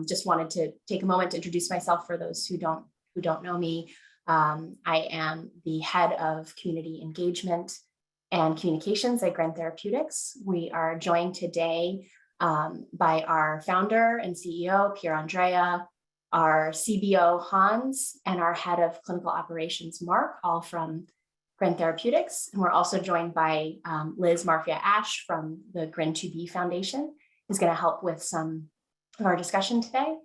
Just wanted to take a moment to introduce myself for those who don't know me. I am the head of community engagement and communications at GRIN Therapeutics. We are joined today by our founder and CEO, Pierre Andrea, our CBO, Hans, and our head of clinical operations, Mark, all from GRIN Therapeutics. And we're also joined by Liz Marfia-Ash from the GRIN 2B Foundation, who's going to help with some of our discussion today.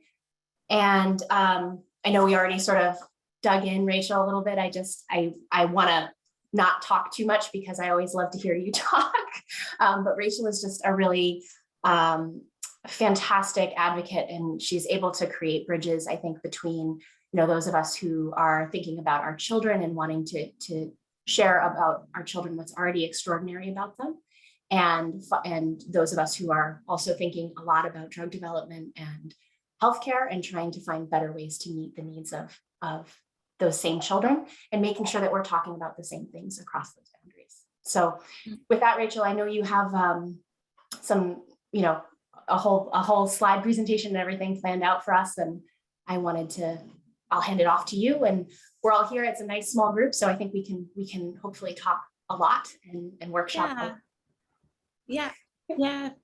And I know we already sort of dug in, Rachel, a little bit. I want to not talk too much because I always love to hear you talk. But Rachel is just a really fantastic advocate, and she's able to create bridges, I think, between those of us who are thinking about our children and wanting to share about our children what's already extraordinary about them, and those of us who are also thinking a lot about drug development and healthcare and trying to find better ways to meet the needs of those same children and making sure that we're talking about the same things across those boundaries. So with that, Rachel, I know you have some, a whole slide presentation and everything planned out for us. And I'll hand it off to you, and we're all here. It's a nice small group. So I think we can hopefully talk a lot and workshop. Yeah.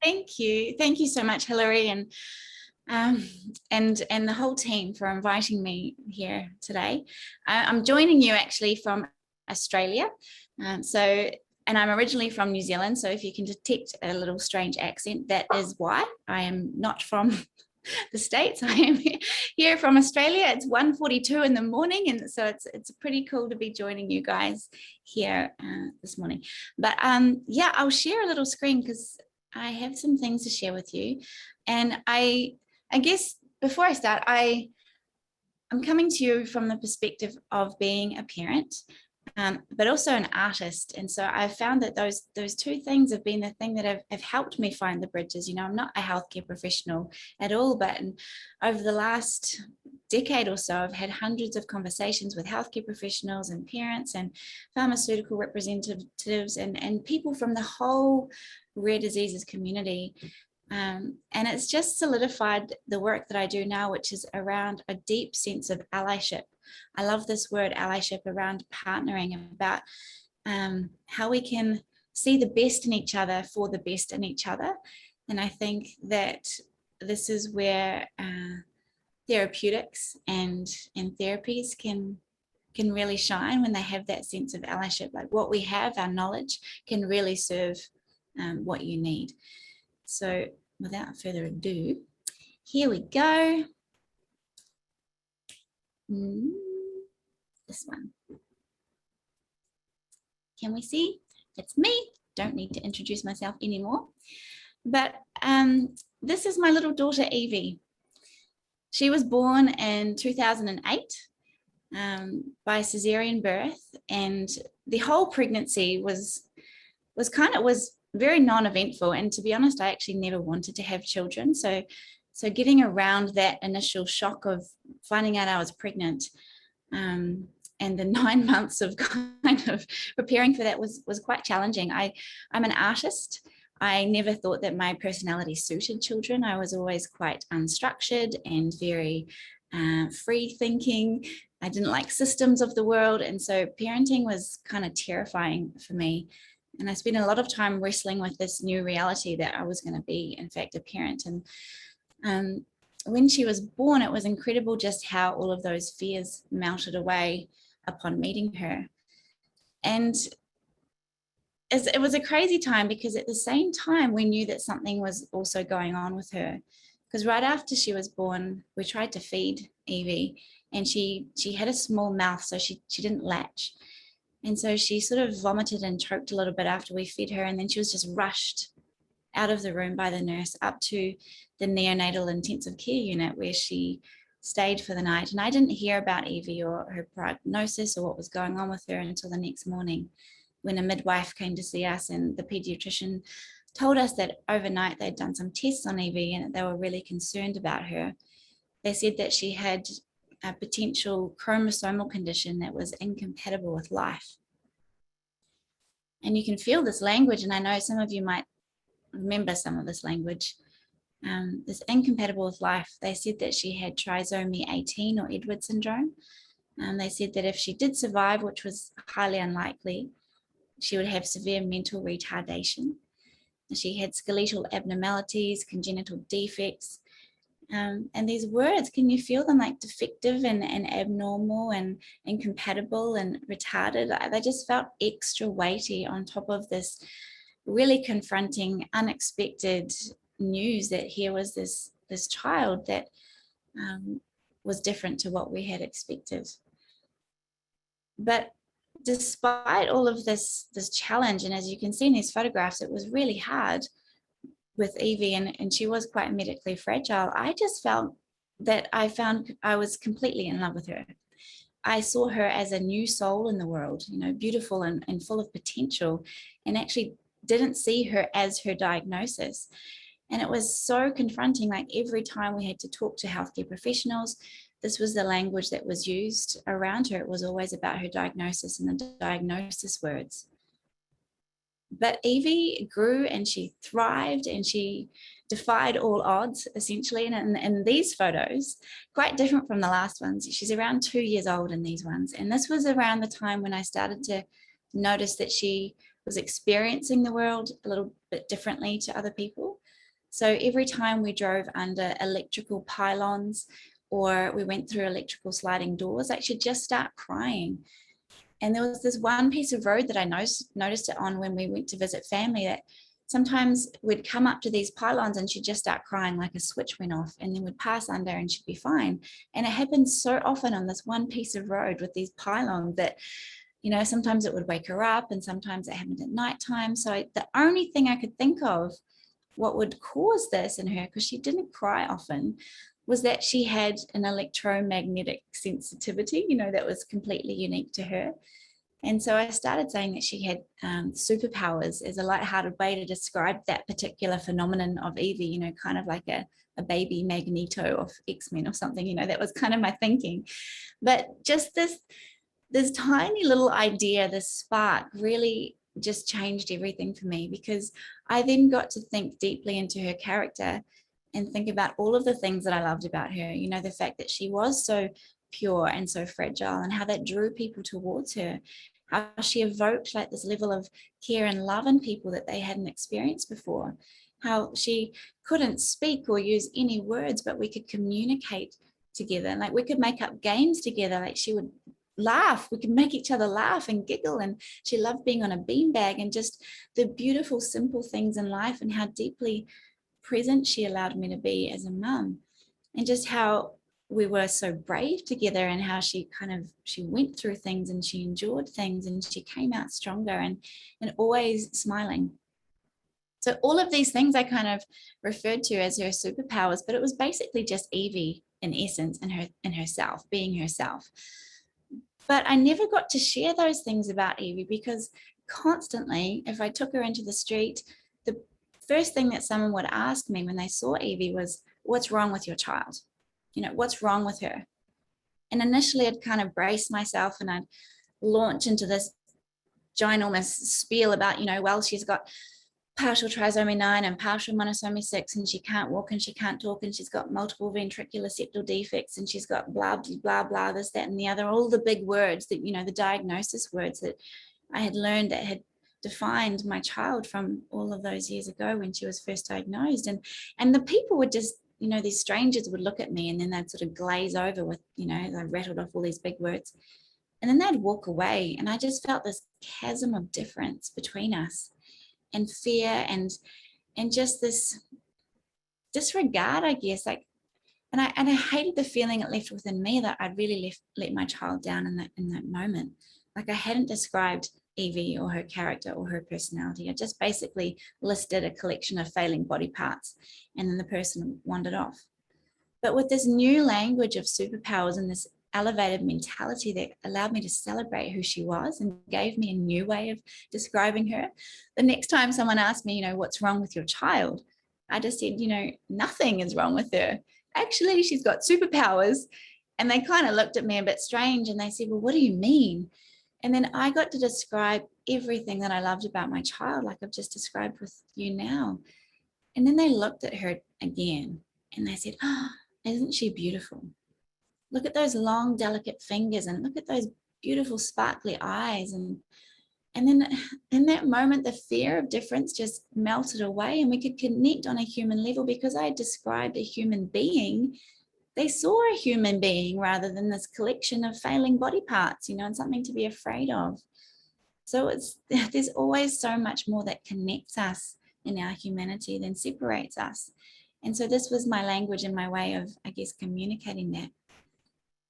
Thank you. Thank you so much, Hilary, and the whole team for inviting me here today. I'm joining you actually from Australia. And I'm originally from New Zealand. So if you can detect a little strange accent, that is why. I am not from the States. I am here from Australia. It's 1:42 in the morning. And so it's pretty cool to be joining you guys here this morning. But yeah, I'll share a little screen because I have some things to share with you. And I guess before I start, I'm coming to you from the perspective of being a parent, but also an artist. And so I've found that those two things have been the thing that have helped me find the bridges. I'm not a healthcare professional at all, but over the last decade or so, I've had hundreds of conversations with healthcare professionals and parents and pharmaceutical representatives and people from the whole rare diseases community. And it's just solidified the work that I do now, which is around a deep sense of allyship. I love this word allyship, around partnering, about how we can see the best in each other for the best in each other. And I think that this is where therapeutics and therapies can really shine, when they have that sense of allyship. Like what we have, our knowledge, can really serve what you need. So without further ado, here we go. This one. Can we see? It's me. Don't need to introduce myself anymore. But this is my little daughter, Evie. She was born in 2008 by cesarean birth, and the whole pregnancy was very non-eventful. And to be honest, I actually never wanted to have children. So getting around that initial shock of finding out I was pregnant and the 9 months of kind of preparing for that was quite challenging. I'm an artist. I never thought that my personality suited children. I was always quite unstructured and very free thinking. I didn't like systems of the world. And so parenting was kind of terrifying for me. And I spent a lot of time wrestling with this new reality that I was going to be, in fact, a parent. And when she was born, it was incredible just how all of those fears melted away upon meeting her. And it was a crazy time, because at the same time, we knew that something was also going on with her. Because right after she was born, we tried to feed Evie, and she had a small mouth, so she didn't latch. And so she sort of vomited and choked a little bit after we fed her. And then she was just rushed out of the room by the nurse up to the neonatal intensive care unit, where she stayed for the night. And I didn't hear about Evie or her prognosis or what was going on with her until the next morning, when a midwife came to see us, and the pediatrician told us that overnight they'd done some tests on Evie and they were really concerned about her. They said that she had a potential chromosomal condition that was incompatible with life. And you can feel this language, and I know some of you might remember some of this language. this incompatible with life. They said that she had trisomy 18 or Edward syndrome. They said that if she did survive, which was highly unlikely, she would have severe mental retardation. She had skeletal abnormalities, congenital defects. And these words, can you feel them, like defective and abnormal and incompatible and retarded? They just felt extra weighty on top of this really confronting, unexpected news that here was this child that was different to what we had expected. But despite all of this challenge, and as you can see in these photographs, it was really hard with Evie, and she was quite medically fragile. I just felt that I was completely in love with her. I saw her as a new soul in the world, beautiful and full of potential, and actually didn't see her as her diagnosis. And it was so confronting. Like every time we had to talk to healthcare professionals, this was the language that was used around her. It was always about her diagnosis and the diagnosis words. But Evie grew and she thrived and she defied all odds, essentially. And in these photos, quite different from the last ones, she's around 2 years old in these ones. And this was around the time when I started to notice that she was experiencing the world a little bit differently to other people. So every time we drove under electrical pylons or we went through electrical sliding doors, like she'd just start crying. And there was this one piece of road that I noticed it on when we went to visit family, that sometimes we'd come up to these pylons and she'd just start crying like a switch went off, and then we'd pass under and she'd be fine. And it happened so often on this one piece of road with these pylons that, sometimes it would wake her up and sometimes it happened at nighttime. So the only thing I could think of what would cause this in her, because she didn't cry often, was that she had an electromagnetic sensitivity, that was completely unique to her. And so I started saying that she had superpowers as a lighthearted way to describe that particular phenomenon of Evie, kind of like a baby Magneto of X-Men or something, that was kind of my thinking. But just this tiny little idea, this spark really just changed everything for me, because I then got to think deeply into her character and think about all of the things that I loved about her, the fact that she was so pure and so fragile, and how that drew people towards her, how she evoked like this level of care and love in people that they hadn't experienced before, how she couldn't speak or use any words, but we could communicate together. Like we could make up games together. Like she would laugh, we could make each other laugh and giggle, and she loved being on a beanbag, and just the beautiful, simple things in life, and how deeply present she allowed me to be as a mum, and just how we were so brave together, and how she went through things and she endured things and she came out stronger and always smiling. So all of these things I kind of referred to as her superpowers, but it was basically just Evie in essence, in herself, being herself. But I never got to share those things about Evie, because constantly, if I took her into the street, the first thing that someone would ask me when they saw Evie was, what's wrong with your child? What's wrong with her? And initially I'd kind of brace myself and I'd launch into this ginormous spiel about, well, she's got partial trisomy 9 and partial monosomy 6, and she can't walk and she can't talk, and she's got multiple ventricular septal defects, and she's got blah, blah, blah, this, that, and the other, all the big words that, the diagnosis words that I had learned that had defined my child from all of those years ago when she was first diagnosed. And the people would just, these strangers would look at me, and then they'd sort of glaze over with, I rattled off all these big words, and then they'd walk away. And I just felt this chasm of difference between us, and fear and just this disregard, I guess. Like, and I hated the feeling it left within me that I'd really let my child down in that moment. Like I hadn't described Evie or her character or her personality. I just basically listed a collection of failing body parts, and then the person wandered off. But with this new language of superpowers and this elevated mentality that allowed me to celebrate who she was and gave me a new way of describing her, the next time someone asked me, what's wrong with your child? I just said, nothing is wrong with her. Actually, she's got superpowers. And they kind of looked at me a bit strange, and they said, well, what do you mean? And then I got to describe everything that I loved about my child, like I've just described with you now. And then they looked at her again and they said, oh, isn't she beautiful? Look at those long, delicate fingers and look at those beautiful, sparkly eyes. And then in that moment, the fear of difference just melted away and we could connect on a human level because I described a human being. They saw a human being rather than this collection of failing body parts, and something to be afraid of. So there's always so much more that connects us in our humanity than separates us. And so this was my language and my way of, I guess, communicating that.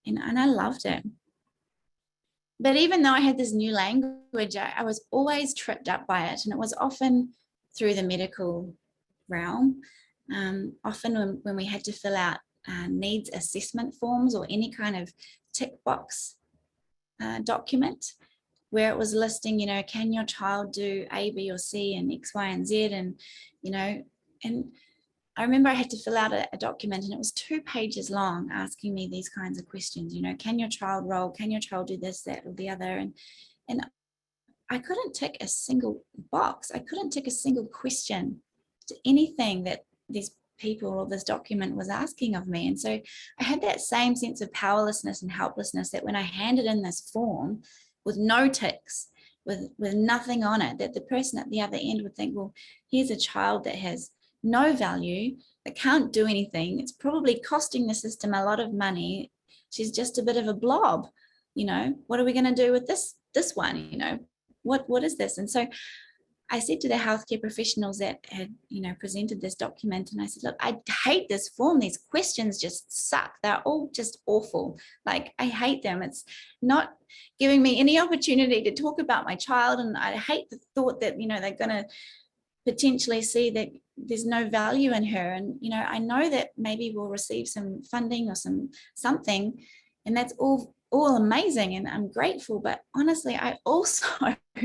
And I loved it. But even though I had this new language, I was always tripped up by it. And it was often through the medical realm. Often when we had to fill out needs assessment forms or any kind of tick box document where it was listing, can your child do A, B, or C and X, Y, and Z? And, and I remember I had to fill out a document and it was 2 pages long asking me these kinds of questions, can your child roll? Can your child do this, that, or the other? And I couldn't tick a single box. I couldn't tick a single question to anything that these people or this document was asking of me. And so I had that same sense of powerlessness and helplessness that when I handed in this form with no ticks, with nothing on it, that the person at the other end would think, well, here's a child that has no value, that can't do anything. It's probably costing the system a lot of money. She's just a bit of a blob. What are we going to do with this one? What is this? And so I said to the healthcare professionals that had, presented this document, and I said, look, I hate this form. These questions just suck. They're all just awful. Like, I hate them. It's not giving me any opportunity to talk about my child. And I hate the thought that, they're going to potentially see that there's no value in her. And, I know that maybe we'll receive some funding or something, and that's all amazing, and I'm grateful. But honestly, I also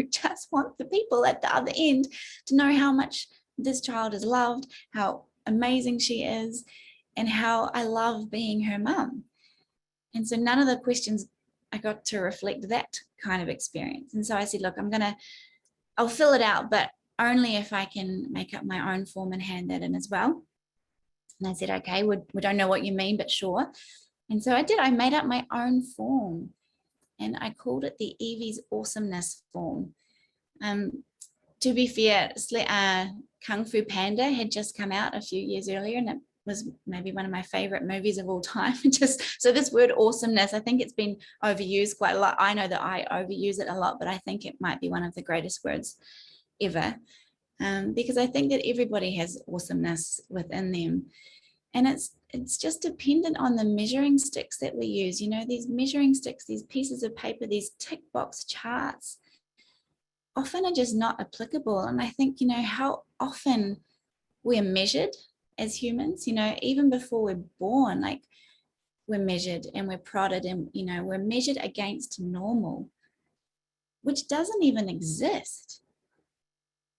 just want the people at the other end to know how much this child is loved, how amazing she is, and how I love being her mum. And so none of the questions I got to reflect that kind of experience. And so I said, look, I'll fill it out, but only if I can make up my own form and hand that in as well. And I said, okay, we don't know what you mean, but sure. And so I did. I made up my own form and I called it the Evie's Awesomeness Form. To be fair, Kung Fu Panda had just come out a few years earlier, and it was maybe one of my favorite movies of all time. So this word awesomeness, I think it's been overused quite a lot. I know that I overuse it a lot, but I think it might be one of the greatest words ever, because I think that everybody has awesomeness within them. And it's just dependent on the measuring sticks that we use. These measuring sticks, these pieces of paper, these tick box charts often are just not applicable. And I think, how often we're measured as humans, even before we're born, like we're measured and we're prodded and, we're measured against normal, which doesn't even exist.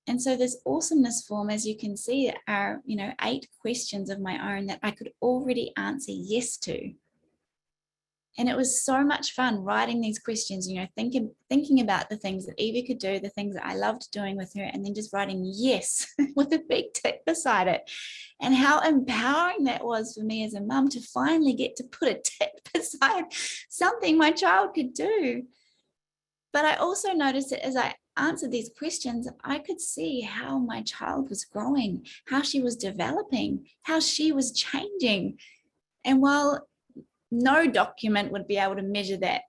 And so this awesomeness form, as you can see, are, 8 questions of my own that I could already answer yes to. And it was so much fun writing these questions, thinking about the things that Evie could do, the things that I loved doing with her, and then just writing yes with a big tick beside it. And how empowering that was for me as a mum to finally get to put a tick beside something my child could do. But I also noticed that as I answered these questions, I could see how my child was growing, how she was developing, how she was changing. And while no document would be able to measure that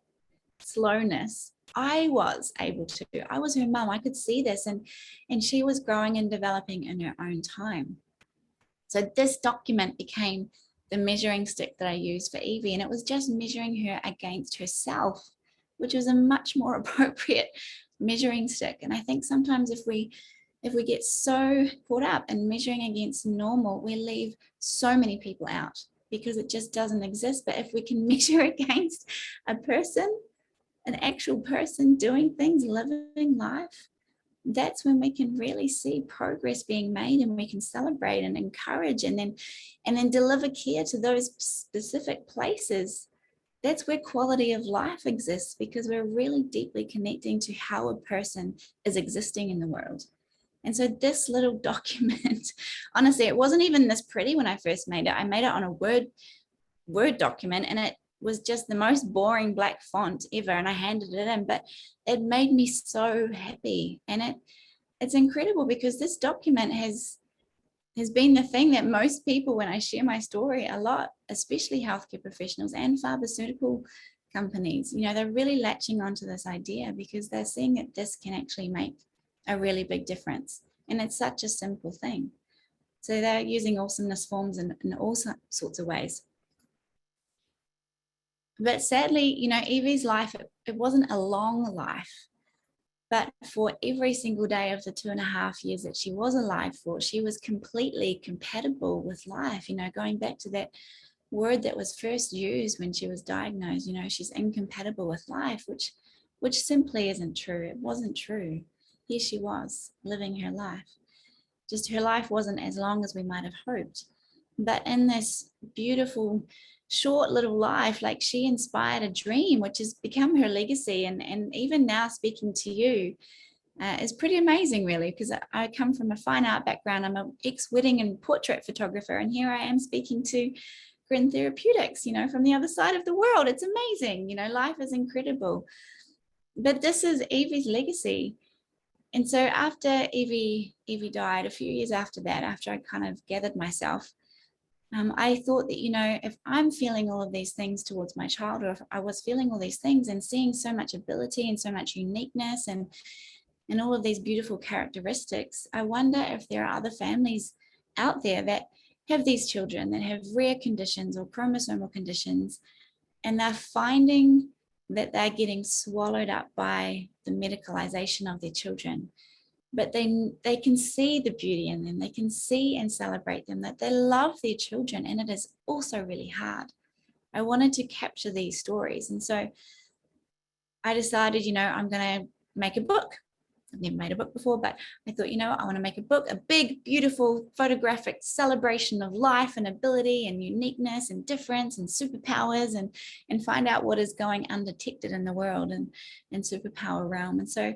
slowness, I was able to. I was her mum. I could see this, and she was growing and developing in her own time. So this document became the measuring stick that I used for Evie, and it was just measuring her against herself, which was a much more appropriate measuring stick. And I think sometimes if we get so caught up in measuring against normal, we leave so many people out because it just doesn't exist. But if we can measure against a person, an actual person doing things, living life, that's when we can really see progress being made, and we can celebrate and encourage and then deliver care to those specific places. That's where quality of life exists, because we're really deeply connecting to how a person is existing in the world. And so this little document, honestly, it wasn't even this pretty when I first made it. I made it on a Word document, and it was just the most boring black font ever. And I handed it in, but it made me so happy. And it's incredible because this document has been the thing that most people, when I share my story a lot, especially healthcare professionals and pharmaceutical companies, they're really latching onto this idea because they're seeing that this can actually make a really big difference. And it's such a simple thing. So they're using awesomeness forms in all sorts of ways. But sadly, Evie's life, it wasn't a long life. But for every single day of the 2.5 years that she was alive for, she was completely compatible with life. Going back to that word that was first used when she was diagnosed, she's incompatible with life, which simply isn't true. It wasn't true. Here she was living her life. Just her life wasn't as long as we might have hoped. But in this beautiful, short little life, like, she inspired a dream, which has become her legacy. And even now speaking to you is pretty amazing, really, because I come from a fine art background. I'm an ex-wedding and portrait photographer, and here I am speaking to GRIN Therapeutics, from the other side of the world. It's amazing. Life is incredible. But this is Evie's legacy. And so after Evie died, a few years after that, after I kind of gathered myself, I thought that, if I'm feeling all of these things towards my child, or if I was feeling all these things and seeing so much ability and so much uniqueness and all of these beautiful characteristics, I wonder if there are other families out there that have these children that have rare conditions or chromosomal conditions, and they're finding that they're getting swallowed up by the medicalization of their children. But they can see the beauty in them. They can see and celebrate them, that they love their children. And it is also really hard. I wanted to capture these stories. And so I decided, I'm going to make a book. I've never made a book before, but I thought, I want to make a book, a big, beautiful photographic celebration of life and ability and uniqueness and difference and superpowers, and find out what is going undetected in the world and superpower realm. And so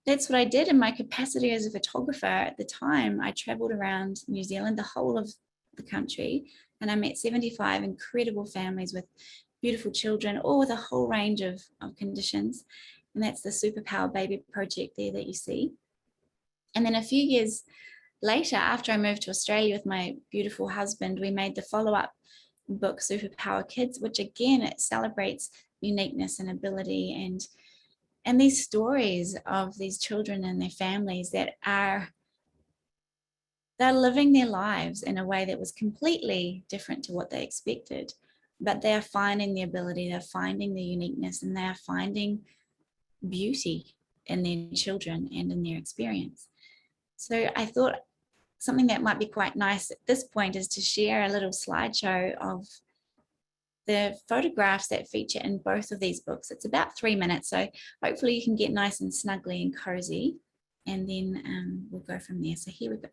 that's what I did in my capacity as a photographer. At the time, I traveled around New Zealand, the whole of the country, and I met 75 incredible families with beautiful children, all with a whole range of conditions. And that's the Superpower Baby Project there that you see. And then a few years later, after I moved to Australia with my beautiful husband, we made the follow-up book, Superpower Kids, which again, it celebrates uniqueness and ability and these stories of these children and their families that they're living their lives in a way that was completely different to what they expected, but they're finding the ability, they're finding the uniqueness, and they're finding beauty in their children and in their experience. So I thought something that might be quite nice at this point is to share a little slideshow of the photographs that feature in both of these books. It's about 3 minutes, so hopefully you can get nice and snuggly and cozy, and then we'll go from there. So here we go.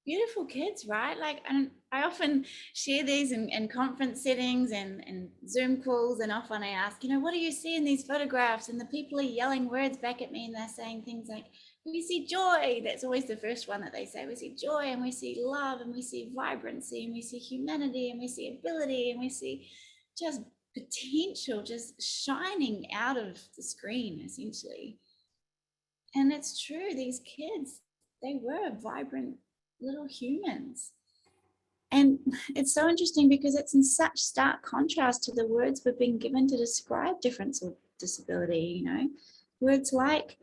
beautiful kids, right? Like, and I often share these in conference settings and Zoom calls, and often I ask, what do you see in these photographs? And the people are yelling words back at me, and they're saying things like, we see joy. That's always the first one that they say. We see joy, and we see love, and we see vibrancy, and we see humanity, and we see ability, and we see just potential just shining out of the screen, essentially. And it's true, these kids, they were vibrant little humans. And it's so interesting because it's in such stark contrast to the words we've been given to describe difference or disability, words like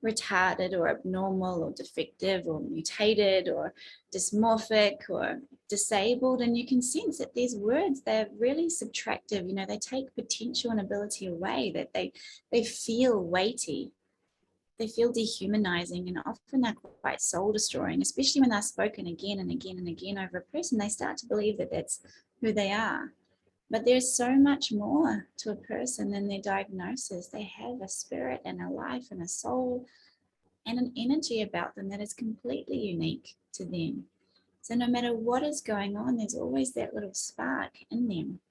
retarded or abnormal or defective or mutated or dysmorphic or disabled. And you can sense that these words, they're really subtractive. They take potential and ability away, that they feel weighty. They feel dehumanizing, and often they're quite soul destroying, especially when they're spoken again and again and again over a person. They start to believe that that's who they are. But there's so much more to a person than their diagnosis. They have a spirit and a life and a soul and an energy about them that is completely unique to them. So no matter what is going on, there's always that little spark in them.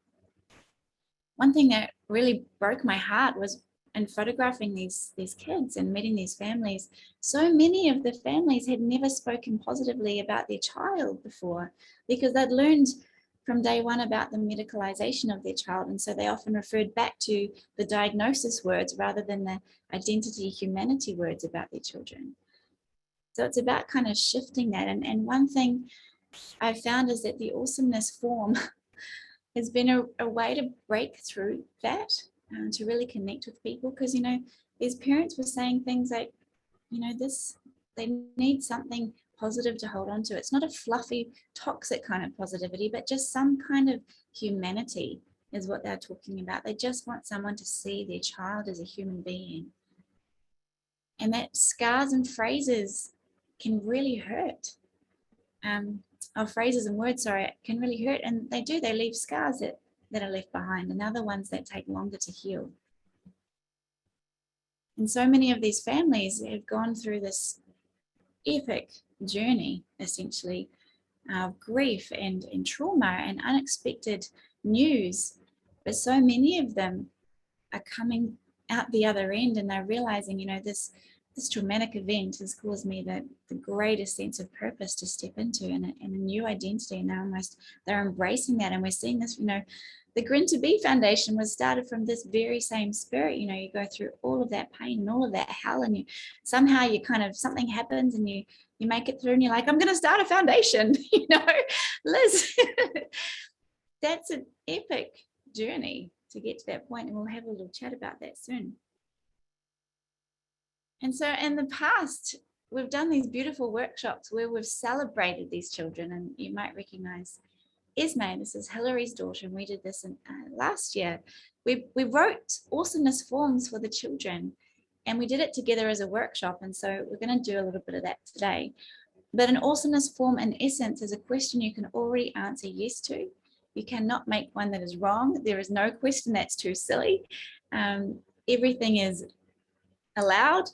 One thing that really broke my heart was in photographing these kids and meeting these families. So many of the families had never spoken positively about their child before, because they'd learned from day one about the medicalization of their child. And so they often referred back to the diagnosis words rather than the identity, humanity words about their children. So it's about kind of shifting that. And one thing I found is that the Awesomeness Form has been a way to break through that, to really connect with people. Because, these parents were saying things like, they need something positive to hold on to. It's not a fluffy, toxic kind of positivity, but just some kind of humanity is what they're talking about. They just want someone to see their child as a human being. And that scars and phrases can really hurt. Phrases and words, can really hurt. And they do, they leave scars that are left behind, and other ones that take longer to heal. And so many of these families have gone through this epic journey, essentially, of grief and trauma and unexpected news. But so many of them are coming out the other end, and they're realizing, this traumatic event has caused me the greatest sense of purpose to step into, and a new identity. And they're embracing that. And we're seeing this, the GRIN to Be Foundation was started from this very same spirit. You go through all of that pain and all of that hell, and somehow something happens and you make it through, and you're like, I'm going to start a foundation, Liz. That's an epic journey to get to that point, and we'll have a little chat about that soon. And so in the past, we've done these beautiful workshops where we've celebrated these children, and you might recognize Esme. This is Hillary's daughter, and we did this last year. We wrote Awesomeness Forms for the children, and we did it together as a workshop, and so we're going to do a little bit of that today. But an Awesomeness Form, in essence, is a question you can already answer yes to. You cannot make one that is wrong. There is no question that's too silly. Everything is allowed.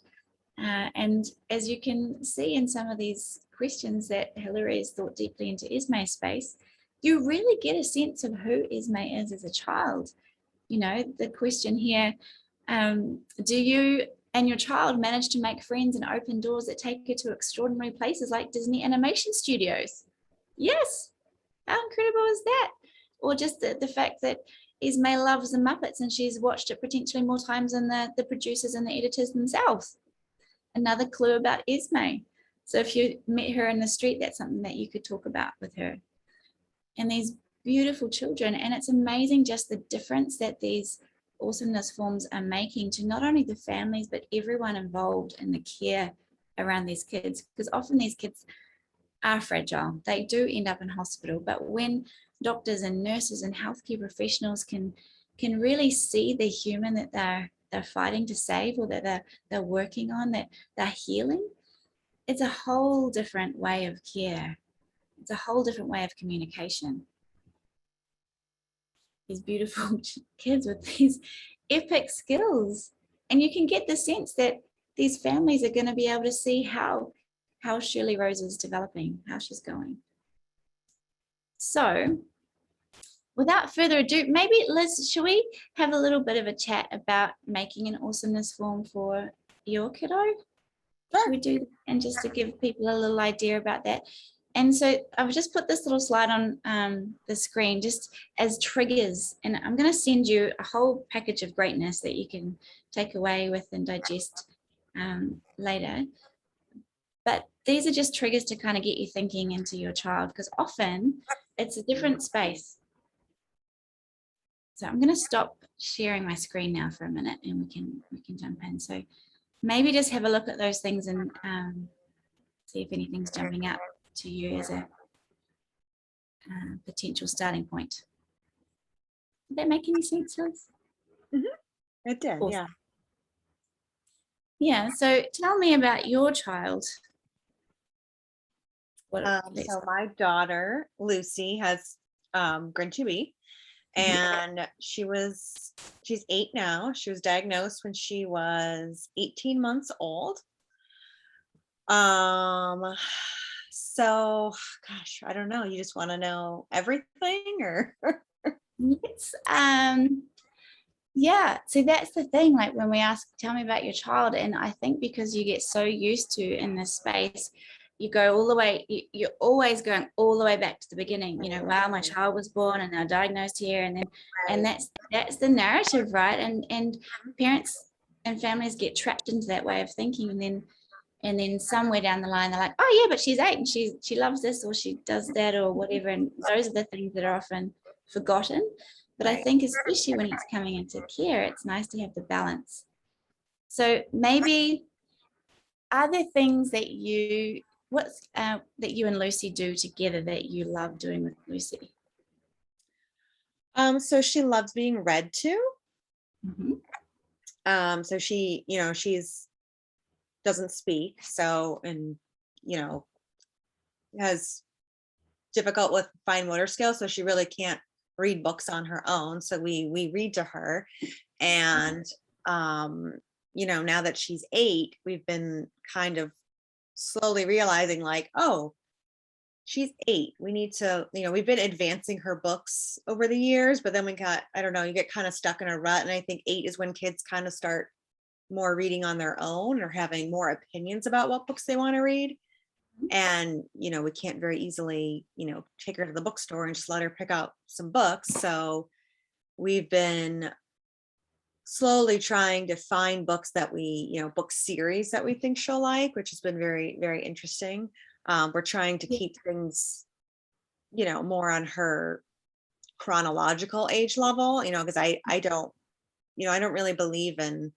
And as you can see in some of these questions that Hillary has thought deeply into Esme's space, you really get a sense of who Esme is as a child. The question here, do you and your child manage to make friends and open doors that take you to extraordinary places like Disney animation studios? Yes. How incredible is that? Or just the fact that Esme loves the Muppets and she's watched it potentially more times than the producers and the editors themselves. Another clue about Esme. So if you met her in the street, that's something that you could talk about with her. And these beautiful children, and it's amazing just the difference that these Awesomeness Forms are making to not only the families, but everyone involved in the care around these kids. Because often these kids are fragile. They do end up in hospital. But when doctors and nurses and healthcare professionals can really see the human that they're fighting to save, or that they're working on, that they're healing, it's a whole different way of care. It's a whole different way of communication. These beautiful kids with these epic skills. And you can get the sense that these families are going to be able to see how how Shirley Rose is developing, how she's going. So without further ado, maybe Liz, should we have a little bit of a chat about making an awesomeness form for your kiddo? Should we do that? And just to give people a little idea about that. And so I've just put this little slide on the screen just as triggers. And I'm going to send you a whole package of greatness that you can take away with and digest later. But these are just triggers to kind of get you thinking into your child, because often it's a different space. So I'm going to stop sharing my screen now for a minute and we can jump in. So maybe just have a look at those things and see if anything's jumping out to you as a potential starting point. Did that make any sense, Liz? Mm-hmm. It did, Awesome. yeah. Yeah, so tell me about your child. So my daughter, Lucy, has GRIN 2E, and she's 8 now. She was diagnosed when she was 18 months old. So gosh, I don't know. You just want to know everything, or? Yes. Yeah, so that's the thing, like when we ask, tell me about your child, and I think because you get so used to in this space, you go all the way, you're always going all the way back to the beginning, you know, wow, my child was born and they're diagnosed here, and then and that's the narrative, right? And parents and families get trapped into that way of thinking, and then somewhere down the line they're like, oh yeah, but she's 8 and she loves this or she does that or whatever, and those are the things that are often forgotten. But I think especially when it's coming into care, it's nice to have the balance. So maybe are there things that you that you and Lucy do together that you love doing with Lucy? So she loves being read to. Mm-hmm. So she, she's doesn't speak, so, and has difficult with fine motor skills, so she really can't read books on her own. So we read to her, and now that she's 8, we've been kind of slowly realizing, like, oh, she's 8. We need to, we've been advancing her books over the years, but then we got, I don't know, you get kind of stuck in a rut. And I think 8 is when kids kind of start more reading on their own or having more opinions about what books they want to read. And, we can't very easily, take her to the bookstore and just let her pick out some books. So we've been slowly trying to find books that we, book series that we think she'll like, which has been very, very interesting. We're trying to keep things, more on her chronological age level, because I don't really believe in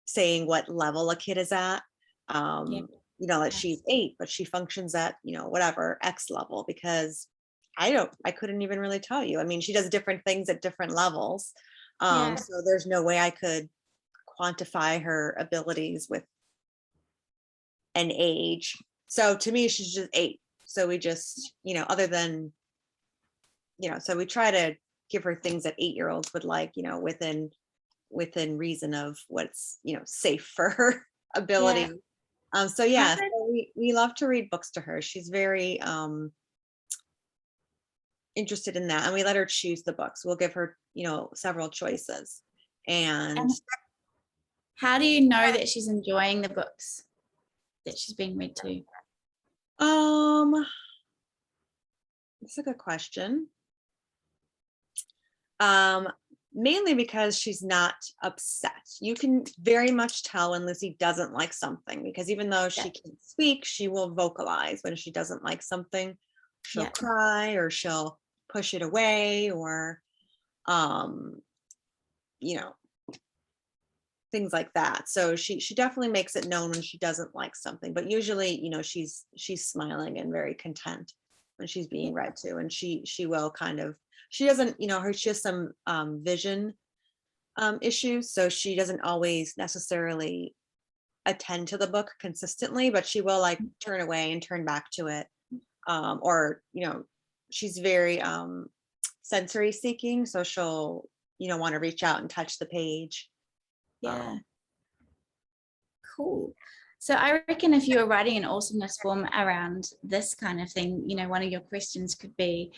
saying what level a kid is at. That she's 8, but she functions at, whatever X level, because I couldn't even really tell you. I mean, she does different things at different levels. So there's no way I could quantify her abilities with an age. So to me, she's just 8. So we just, other than, so we try to give her things that 8-year-olds would like, within reason of what's, safe for her ability. So we love to read books to her. She's very interested in that, and we let her choose the books. We'll give her, several choices. And how do you know that she's enjoying the books that she's being read to? That's a good question. Mainly because she's not upset. You can very much tell when Lucy doesn't like something, because even though she can't speak, she will vocalize when she doesn't like something. She'll cry, or she'll push it away, or things like that. So she definitely makes it known when she doesn't like something, but usually, she's smiling and very content when she's being read to, and she will kind of, she doesn't, she has some vision issues, so she doesn't always necessarily attend to the book consistently, but she will like turn away and turn back to it. Or, she's very sensory seeking, so she'll, want to reach out and touch the page. Cool. So I reckon if you were writing an awesomeness form around this kind of thing, you know, one of your questions could be,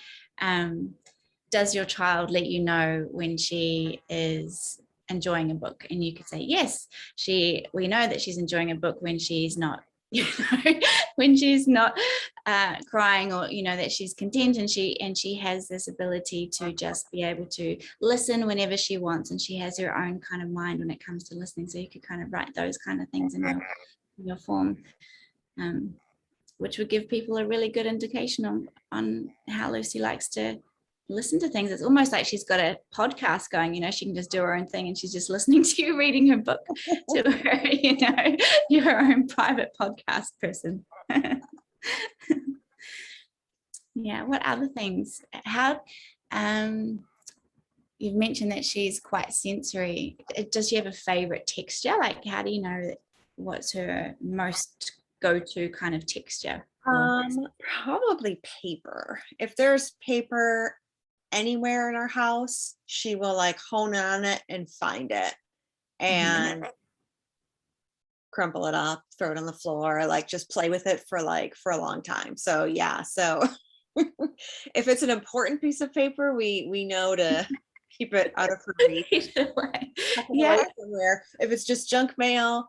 does your child let you know when she is enjoying a book? And you could say, yes, we know that she's enjoying a book when she's not, you know, when she's not crying, or, you know, that she's content, and she has this ability to just be able to listen whenever she wants, and she has her own kind of mind when it comes to listening. So you could kind of write those kind of things in your form, which would give people a really good indication on how Lucy likes to listen to things. It's almost like she's got a podcast going, you know, she can just do her own thing and she's just listening to you reading her book to her, you know, you're her own private podcast person. Yeah, what other things? How, you've mentioned that she's quite sensory. Does she have a favorite texture? Like, how do you know what's her most go-to kind of texture? Probably paper. If there's paper anywhere in our house, she will like hone on it and find it and crumple it up, throw it on the floor, like just play with it for a long time. So yeah, so if it's an important piece of paper, we know to keep it out of her reach. Yeah. Somewhere. If it's just junk mail,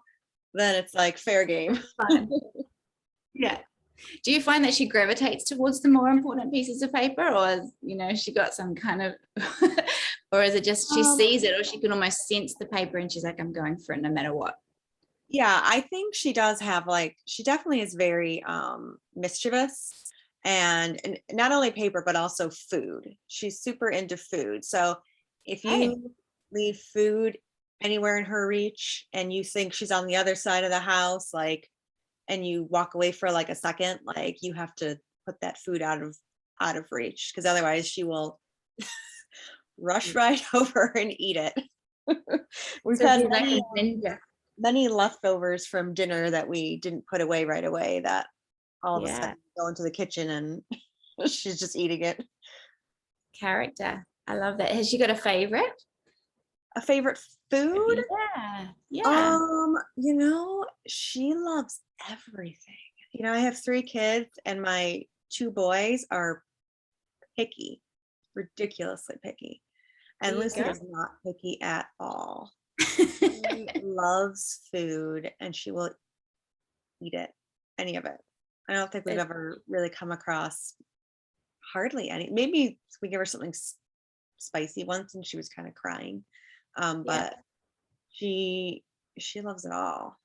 then it's like fair game. Yeah. Do you find that she gravitates towards the more important pieces of paper, or, you know, she got some kind of, or is it just she sees it, or she can almost sense the paper and she's like, I'm going for it no matter what? Yeah, I think she does have she definitely is very mischievous, and not only paper, but also food. She's super into food. So if you leave food anywhere in her reach and you think she's on the other side of the house, like, and you walk away for like a second, like you have to put that food out of reach, because otherwise she will rush right over and eat it. We've had many leftovers from dinner that we didn't put away right away, that all of a sudden go into the kitchen and she's just eating it. Character. I love that. Has she got a favorite? A favorite food? Yeah. You know, she loves everything. You know, I have 3 kids and my 2 boys are picky, ridiculously picky. And Lucy is not picky at all. She loves food and she will eat it, any of it. I don't think we've ever really come across hardly any. Maybe we give her something spicy once and she was kind of crying. But she loves it all.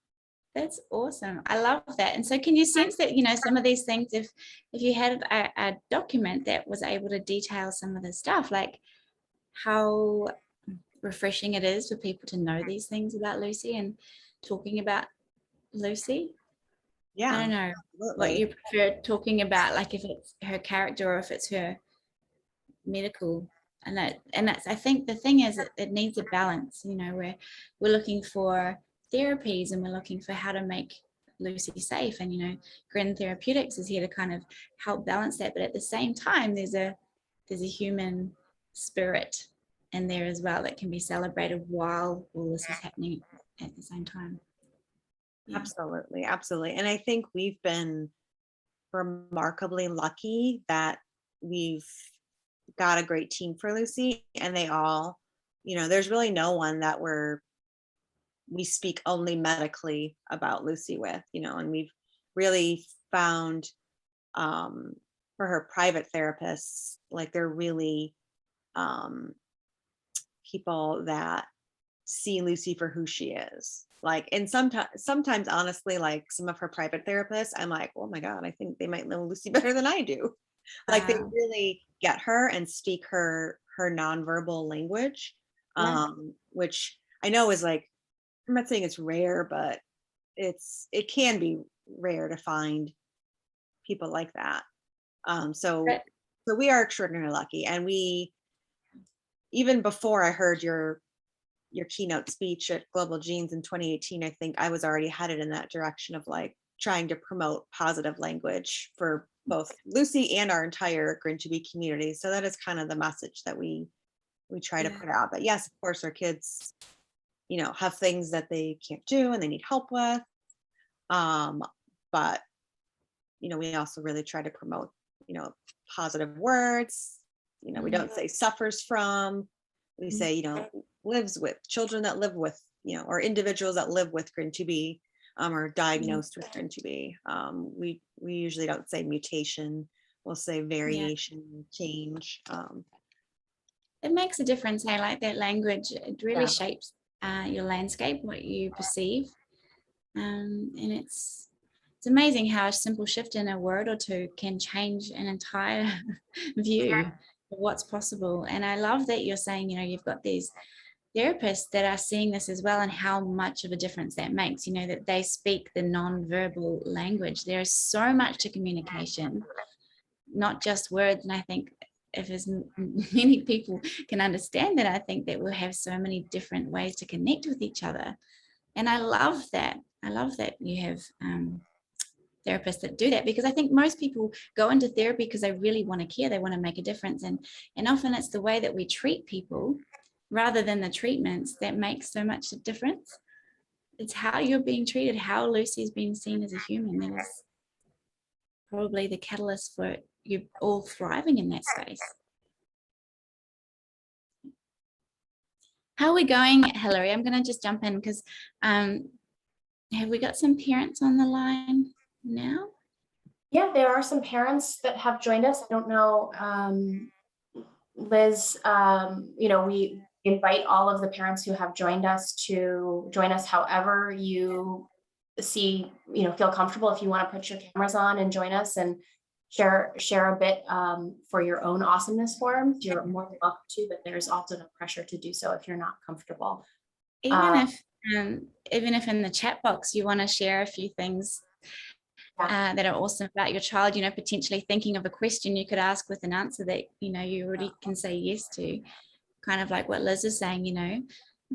That's awesome. I love that. And so can you sense that, you know, some of these things, if you had a document that was able to detail some of the stuff, like how refreshing it is for people to know these things about Lucy and talking about Lucy? Yeah. I don't know what you prefer talking about, like if it's her character or if it's her medical. And that's, I think the thing is that it needs a balance, you know, where we're looking for therapies and we're looking for how to make Lucy safe. And, you know, GRIN Therapeutics is here to kind of help balance that. But at the same time, there's a human spirit in there as well that can be celebrated while all this is happening at the same time. Yeah. Absolutely. Absolutely. And I think we've been remarkably lucky that we've got a great team for Lucy, and they all, you know, there's really no one that we speak only medically about Lucy with, you know, and we've really found for her private therapists, like they're really people that see Lucy for who she is. Like, and sometimes honestly, like some of her private therapists, I'm like, oh my God, I think they might know Lucy better than I do. Like they really get her and speak her nonverbal language, which I know is like, I'm not saying it's rare, but it can be rare to find people like that. So we are extraordinarily lucky. And we, even before I heard your keynote speech at Global Genes in 2018, I think I was already headed in that direction of like trying to promote positive language for both Lucy and our entire GRIN2B community. So that is kind of the message that we try to put out. But yes, of course, our kids, you know, have things that they can't do and they need help with. But, we also really try to promote, positive words. We don't say suffers from, we say, lives with, children that live with, or individuals that live with GRIN 2B, or diagnosed with GRIN 2B. We usually don't say mutation, we'll say variation, change. It makes a difference. I like that language. It really Yeah. shapes your landscape, what you perceive. And it's amazing how a simple shift in a word or two can change an entire view of what's possible. And I love that you're saying, you've got these therapists that are seeing this as well, and how much of a difference that makes, that they speak the non-verbal language. There is so much to communication, not just words. And I think if as many people can understand that, I think that we'll have so many different ways to connect with each other. And I love that. I love that you have therapists that do that, because I think most people go into therapy because they really want to care, they want to make a difference, and often it's the way that we treat people rather than the treatments that makes so much a difference. It's how you're being treated, how Lucy's being seen as a human, that is probably the catalyst for you all thriving in that space. How are we going, Hilary? I'm going to just jump in because have we got some parents on the line now? Yeah, there are some parents that have joined us. I don't know, Liz, we invite all of the parents who have joined us to join us however you see, feel comfortable. If you want to put your cameras on and join us and share a bit for your own awesomeness forms, you're more than welcome to, but there's also no pressure to do so if you're not comfortable. Even if in the chat box you want to share a few things that are awesome about your child, potentially thinking of a question you could ask with an answer that you already can say yes to, kind of like what Liz is saying,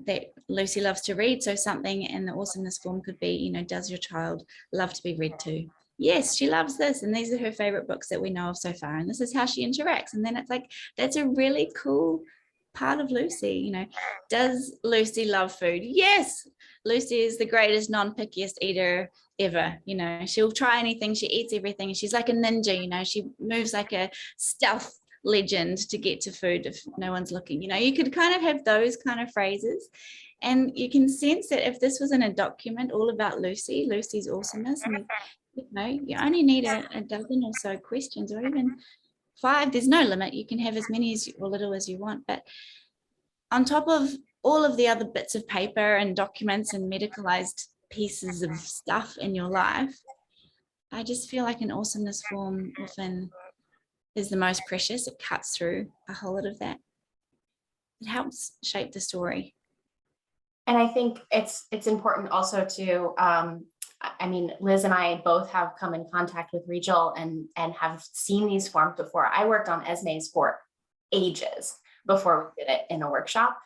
that Lucy loves to read, so something in the awesomeness form could be, does your child love to be read to? Yes, she loves this, and these are her favorite books that we know of so far, and this is how she interacts. And then it's like, that's a really cool part of Lucy. Does Lucy love food? Yes, Lucy is the greatest non-pickiest eater ever. She'll try anything, she eats everything, and she's like a ninja. She moves like a stealth legend to get to food if no one's looking. You could kind of have those kind of phrases, and you can sense that if this was in a document all about Lucy's awesomeness, and you only need a dozen or so questions, or even 5. There's no limit. You can have as many or little as you want. But on top of all of the other bits of paper and documents and medicalized pieces of stuff in your life, I just feel like an awesomeness form often is the most precious. It cuts through a whole lot of that. It helps shape the story. And I think it's important also to, Liz and I both have come in contact with Rachel and have seen these forms before. I worked on Esme's for ages before we did it in a workshop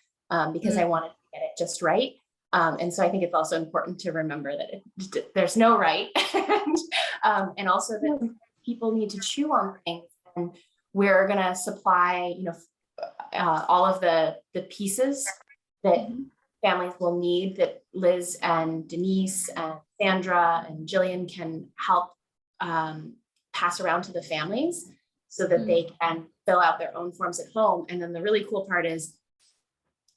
because I wanted to get it just right. And so I think it's also important to remember that there's no right. And also that people need to chew on things. And we're going to supply, all of the pieces that families will need, that Liz and Denise and Sandra and Jillian can help pass around to the families so that they can fill out their own forms at home. And then the really cool part is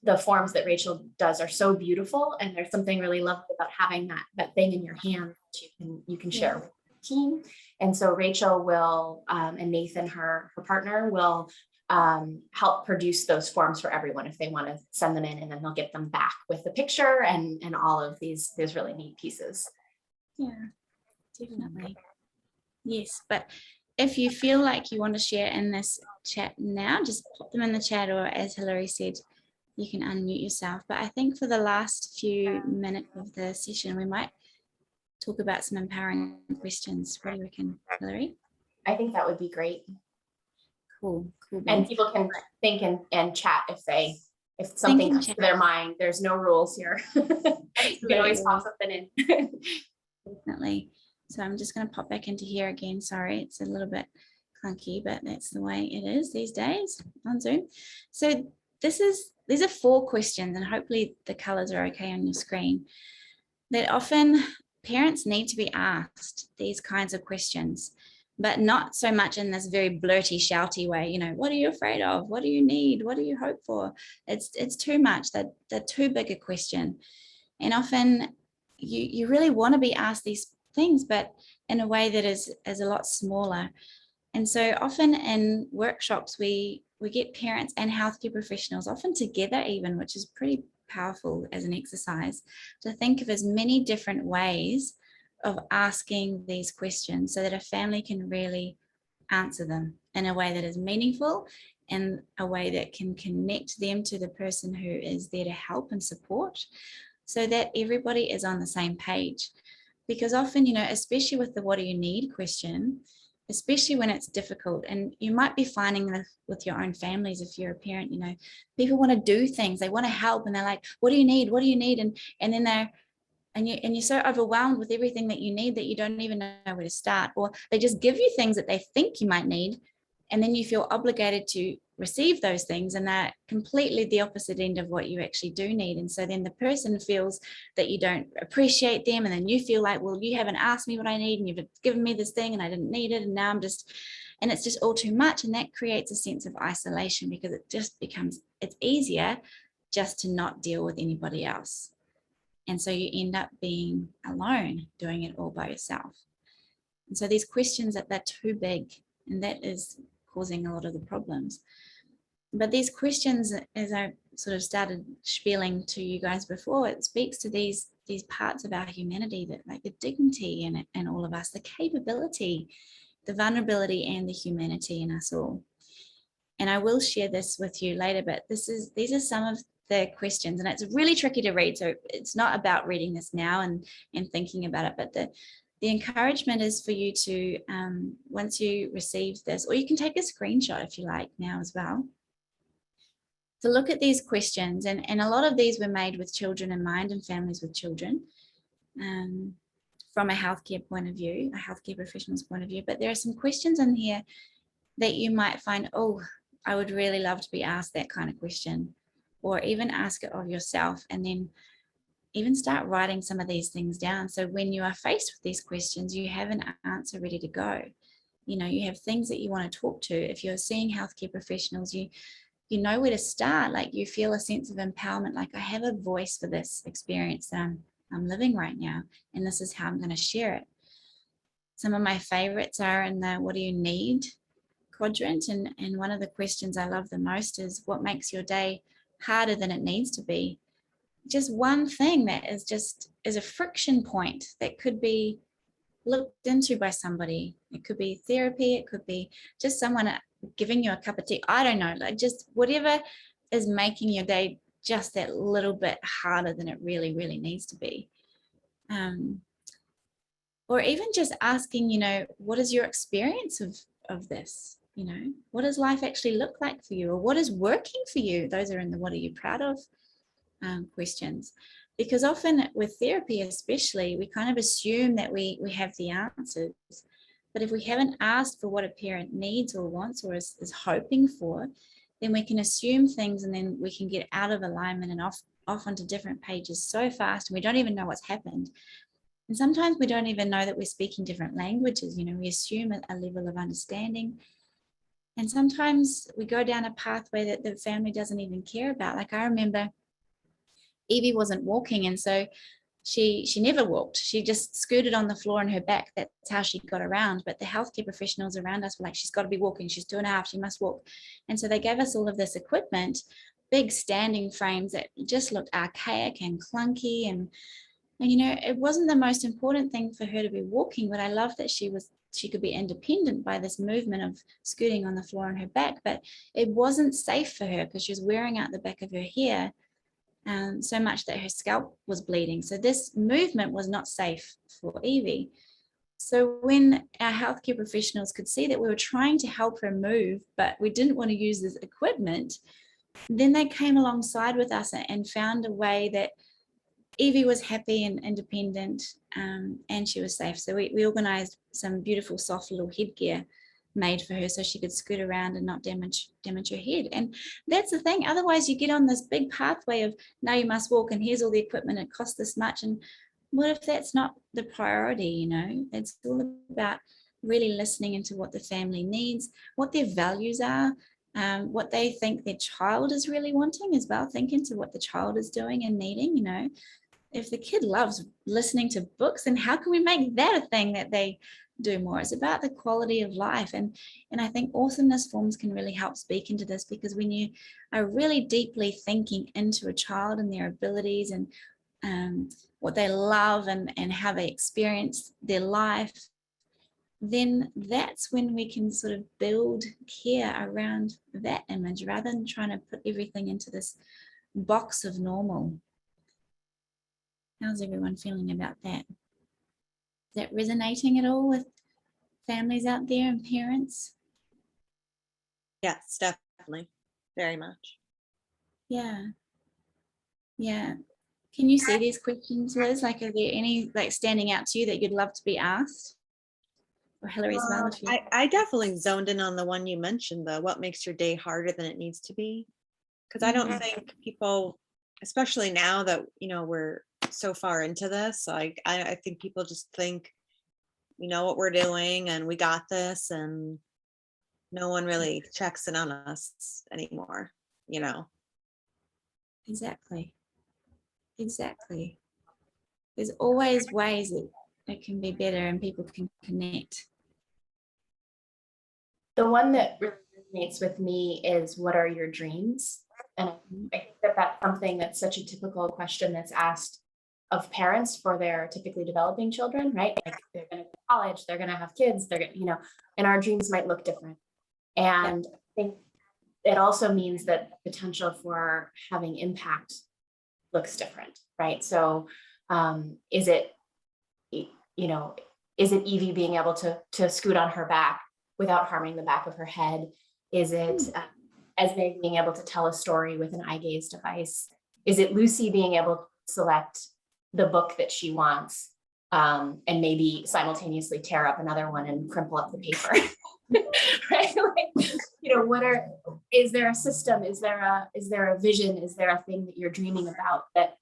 the forms that Rachel does are so beautiful, and there's something really lovely about having that thing in your hand that you can share with the team. And so Rachel will and Nathan, her partner, will help produce those forms for everyone if they want to send them in, and then they'll get them back with the picture and all of these really neat pieces. Yeah, definitely. Yes, but if you feel like you want to share in this chat now, just pop them in the chat, or as Hilary said, you can unmute yourself. But I think for the last few minutes of the session, we might talk about some empowering questions. What do you reckon, Hilary? I think that would be great. Cool. And people can think and chat if something comes to their mind. There's no rules here. You can always pop something in. Definitely. So I'm just going to pop back into here again. Sorry, it's a little bit clunky, but that's the way it is these days on Zoom. So these are 4 questions, and hopefully the colors are okay on your screen, that often parents need to be asked these kinds of questions, but not so much in this very blurty, shouty way. You know, what are you afraid of? What do you need? What do you hope for? It's too much. They're too big a question. And often you really want to be asked these things, but in a way that is a lot smaller. And so often in workshops, we get parents and healthcare professionals often together even, which is pretty powerful as an exercise, to think of as many different ways of asking these questions so that a family can really answer them in a way that is meaningful and a way that can connect them to the person who is there to help and support, so that everybody is on the same page. Because often, you know, especially with the what do you need question, especially when it's difficult, and you might be finding this with your own families if you're a parent, you know, people want to do things, they want to help, and they're like, what do you need? What do you need? And then you're so overwhelmed with everything that you need that you don't even know where to start, or they just give you things that they think you might need, and then you feel obligated to receive those things, and they're completely the opposite end of what you actually do need. And so then the person feels that you don't appreciate them, and then you feel like, well, you haven't asked me what I need, and you've given me this thing and I didn't need it, and now and it's just all too much. And that creates a sense of isolation, because it just becomes, it's easier just to not deal with anybody else. And so you end up being alone, doing it all by yourself. And so these questions they're too big, and that is causing a lot of the problems. But these questions, as I sort of started spieling to you guys before, it speaks to these parts of our humanity, that like the dignity in all of us, the capability, the vulnerability, and the humanity in us all. And I will share this with you later, but these are some of the questions, and it's really tricky to read. So it's not about reading this now and thinking about it, but the encouragement is for you to, once you receive this, or you can take a screenshot if you like now as well, to look at these questions. And a lot of these were made with children in mind and families with children, from a healthcare point of view, a healthcare professional's point of view. But there are some questions in here that you might find, oh, I would really love to be asked that kind of question, or even ask it of yourself, and then even start writing some of these things down. So when you are faced with these questions, you have an answer ready to go. You know, you have things that you want to talk to. If you're seeing healthcare professionals, you know where to start. Like, you feel a sense of empowerment, like, I have a voice for this experience that I'm living right now, and this is how I'm going to share it. Some of my favorites are in the what do you need quadrant, and one of the questions I love the most is, what makes your day harder than it needs to be? Just one thing that is a friction point that could be looked into by somebody. It could be therapy, it could be just someone giving you a cup of tea. I don't know, like just whatever is making your day just that little bit harder than it really, really needs to be. Or even just asking, you know, what is your experience of this? You know, what does life actually look like for you? Or what is working for you? Those are in the what are you proud of questions. Because often with therapy especially, we kind of assume that we have the answers. But if we haven't asked for what a parent needs or wants or is hoping for, then we can assume things, and then we can get out of alignment and off onto different pages so fast, and we don't even know what's happened. And sometimes we don't even know that we're speaking different languages. You know, we assume a level of understanding. And sometimes we go down a pathway that the family doesn't even care about. Like, I remember Evie wasn't walking, and so she never walked. She just scooted on the floor on her back. That's how she got around. But the healthcare professionals around us were like, she's got to be walking. She's 2.5. She must walk. And so they gave us all of this equipment, big standing frames that just looked archaic and clunky. And you know, it wasn't the most important thing for her to be walking, but I love that she could be independent by this movement of scooting on the floor on her back. But it wasn't safe for her because she was wearing out the back of her hair. So much that her scalp was bleeding. So this movement was not safe for Evie. So when our healthcare professionals could see that we were trying to help her move, but we didn't want to use this equipment, then they came alongside with us and found a way that Evie was happy and independent, and she was safe. So we organized some beautiful soft little headgear made for her so she could scoot around and not damage her head. And that's the thing. Otherwise you get on this big pathway of now you must walk, and here's all the equipment, it costs this much. And what if that's not the priority? You know, it's all about really listening into what the family needs, what their values are, what they think their child is really wanting as well. Think into what the child is doing and needing. You know, if the kid loves listening to books, then how can we make that a thing that they do more? It's about the quality of life. And I think awesomeness forms can really help speak into this, because when you are really deeply thinking into a child and their abilities and what they love and how they experience their life, then that's when we can sort of build care around that image, rather than trying to put everything into this box of normal. How's everyone feeling about that? Is that resonating at all with families out there and parents? Yes, definitely. Very much. Yeah. Yeah. Can you see these questions, Liz? Like, are there any like standing out to you that you'd love to be asked? Or Hillary as well? If you... I definitely zoned in on the one you mentioned, though. What makes your day harder than it needs to be? Because I don't think people, especially now that, you know, we're so far into this, like I think people just think we know what we're doing and we got this, and no one really checks in on us anymore, you know. Exactly. There's always ways that it can be better and people can connect. The one that really resonates with me is, what are your dreams? And I think that that's something that's such a typical question that's asked of parents for their typically developing children, right? Like, they're going to go to college, they're going to have kids, they're going to, you know, and our dreams might look different. And I think it also means that potential for having impact looks different, right? So is it, you know, is it Evie being able to scoot on her back without harming the back of her head? Is it Esme being able to tell a story with an eye gaze device? Is it Lucy being able to select the book that she wants and maybe simultaneously tear up another one and crumple up the paper? Right? Like, you know, is there a system? Is there a vision? Is there a thing that you're dreaming about that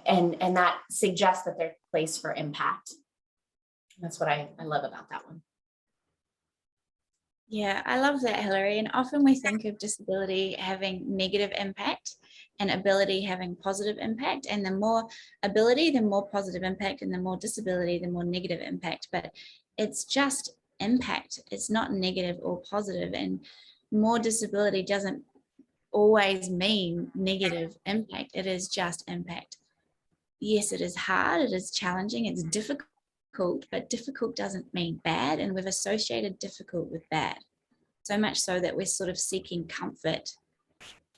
and that suggests that there's a place for impact? That's what I love about that one. Yeah, I love that, Hillary. And often we think of disability having negative impact and ability having positive impact. And the more ability, the more positive impact, and the more disability, the more negative impact. But it's just impact. It's not negative or positive. And more disability doesn't always mean negative impact. It is just impact. Yes, it is hard. It is challenging. It's difficult. But difficult doesn't mean bad, and we've associated difficult with bad, so much so that we're sort of seeking comfort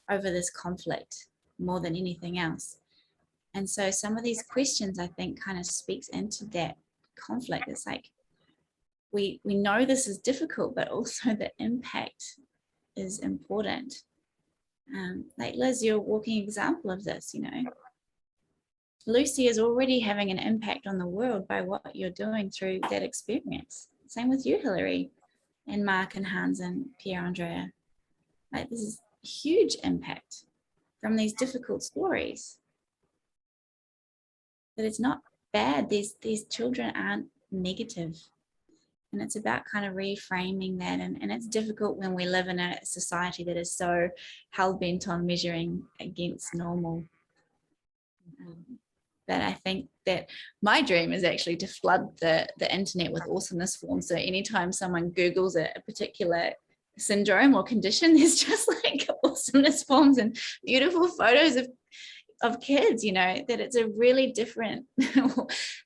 over this conflict more than anything else. And so some of these questions, I think, kind of speaks into that conflict. It's like we know this is difficult, but also the impact is important. Like Liz, you're a walking example of this, you know. Lucy is already having an impact on the world by what you're doing through that experience. Same with you, Hillary, and Mark and Hans and Pierre Andrea. Like, this is huge impact from these difficult stories. But it's not bad. These children aren't negative. And it's about kind of reframing that. And it's difficult when we live in a society that is so hell-bent on measuring against normal. But I think that my dream is actually to flood the internet with awesomeness forms. So anytime someone Googles a particular syndrome or condition, there's just like awesomeness forms and beautiful photos of kids, you know, that it's a really different,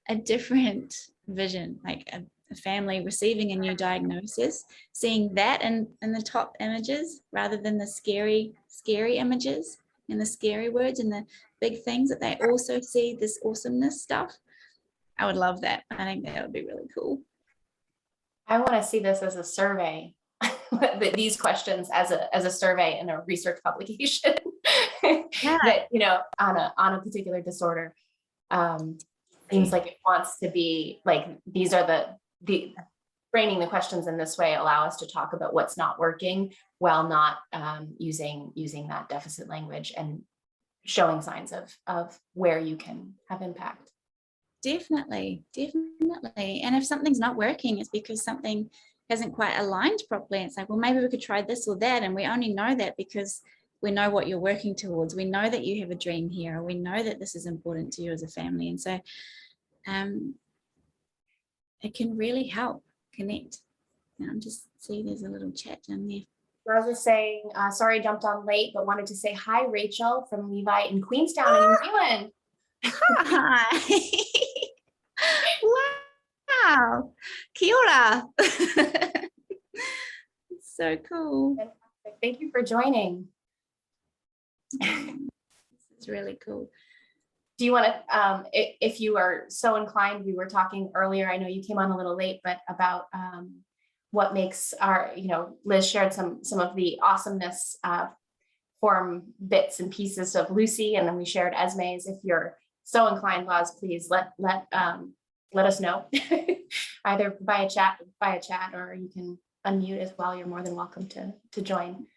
a different vision, like a family receiving a new diagnosis, seeing that in the top images rather than the scary images and the scary words and the big things, that they also see this awesomeness stuff. I would love that. I think that would be really cool. I want to see this as a survey, these questions as a survey in a research publication. Yeah. That, you know, on a particular disorder, seems like it wants to be like, these are the framing the questions in this way allow us to talk about what's not working while not using that deficit language. And showing signs of where you can have impact. Definitely. And if something's not working, it's because something hasn't quite aligned properly. It's like, well, maybe we could try this or that. And we only know that because we know what you're working towards. We know that you have a dream here. Or we know that this is important to you as a family. And so it can really help connect. I'm just see there's a little chat down there. I was just saying, sorry I jumped on late, but wanted to say hi, Rachel from Levi in Queenstown in New Zealand. Hi. Wow. Kia ora. So cool. Fantastic. Thank you for joining. It's really cool. Do you want to, if you are so inclined, we were talking earlier, I know you came on a little late, but about what makes our, Liz shared some of the awesomeness form bits and pieces of Lucy, and then we shared Esme's. If you're so inclined, Laz, please let us know, either by a chat, or you can unmute as well. You're more than welcome to join.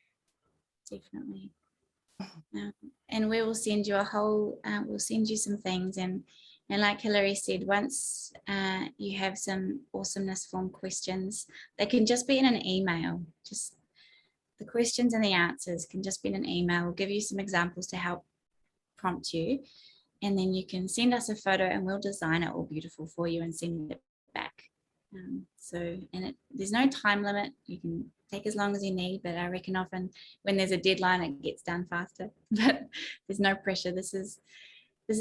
Definitely. And we will send you we'll send you some things, and like Hilary said, once you have some awesomeness form questions, they can just be in an email. Just the questions and the answers can just be in an email. We'll give you some examples to help prompt you, and then you can send us a photo and we'll design it all beautiful for you and send it back. There's no time limit. You can take as long as you need, but I reckon often when there's a deadline, it gets done faster. But there's no pressure. This is